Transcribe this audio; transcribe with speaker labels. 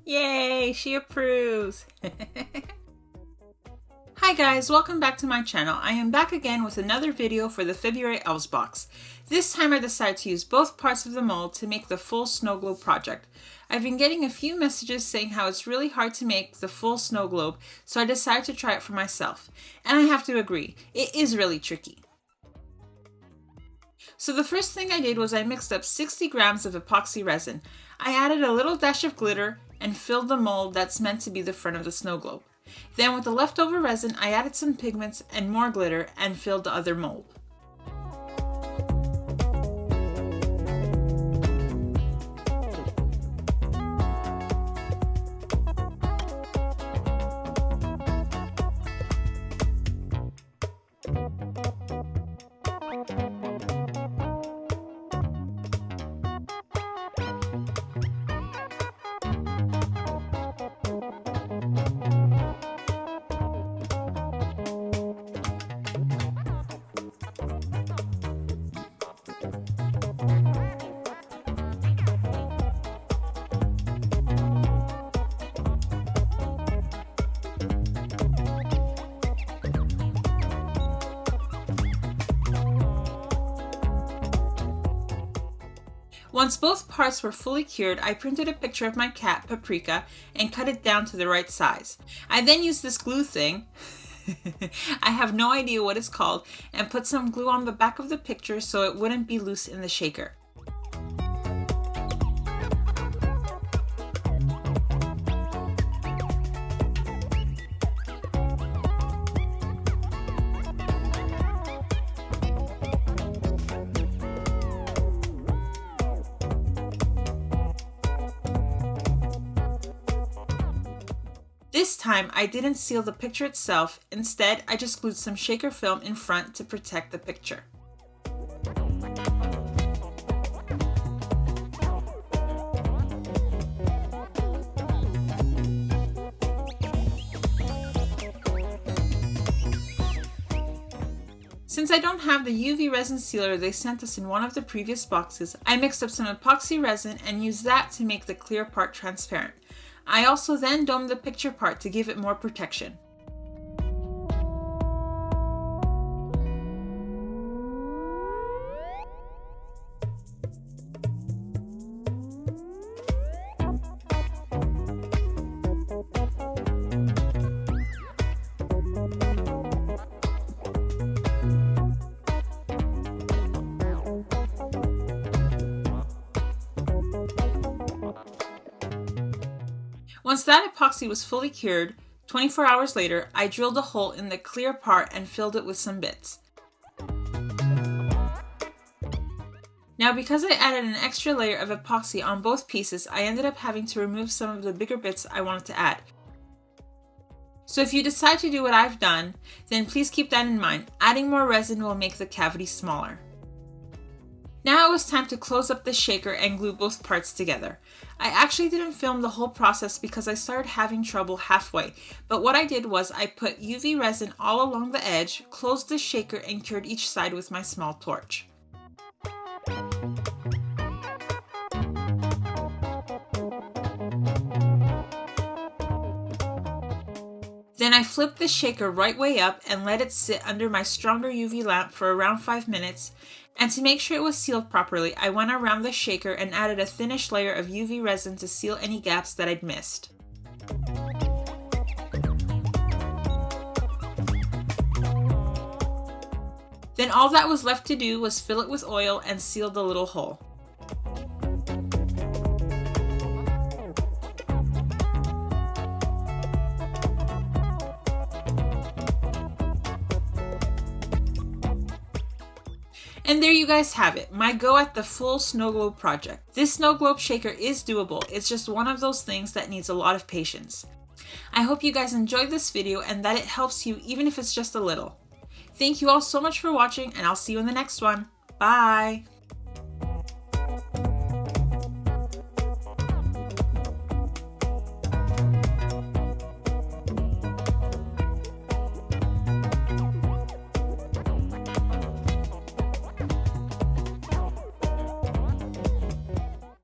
Speaker 1: Yay, she approves. Hi guys, welcome back to my channel. I am back again with another video for the February Elves box. This time I decided to use both parts of the mold to make the full snow globe project. I've been getting a few messages saying how it's really hard to make the full snow globe, so I decided to try it for myself. And I have to agree, it is really tricky. So the first thing I did was I mixed up 60 grams of epoxy resin. I added a little dash of glitter and filled the mold that's meant to be the front of the snow globe. Then with the leftover resin, I added some pigments and more glitter and filled the other mold. Once both parts were fully cured, I printed a picture of my cat, Paprika, and cut it down to the right size. I then used this glue thing, I have no idea what it's called, and put some glue on the back of the picture so it wouldn't be loose in the shaker. This time, I didn't seal the picture itself. Instead, I just glued some shaker film in front to protect the picture. Since I don't have the UV resin sealer they sent us in one of the previous boxes, I mixed up some epoxy resin and used that to make the clear part transparent. I also then domed the picture part to give it more protection. Once that epoxy was fully cured, 24 hours later, I drilled a hole in the clear part and filled it with some bits. Now because I added an extra layer of epoxy on both pieces, I ended up having to remove some of the bigger bits I wanted to add. So if you decide to do what I've done, then please keep that in mind. Adding more resin will make the cavity smaller. Now it was time to close up the shaker and glue both parts together. I actually didn't film the whole process because I started having trouble halfway, but what I did was I put UV resin all along the edge, closed the shaker, and cured each side with my small torch. Then I flipped the shaker right way up and let it sit under my stronger UV lamp for around 5 minutes. And to make sure it was sealed properly, I went around the shaker and added a thinnish layer of UV resin to seal any gaps that I'd missed. Then all that was left to do was fill it with oil and seal the little hole. And there you guys have it, my go at the full snow globe project. This snow globe shaker is doable, it's just one of those things that needs a lot of patience. I hope you guys enjoyed this video and that it helps you even if it's just a little. Thank you all so much for watching and I'll see you in the next one. Bye!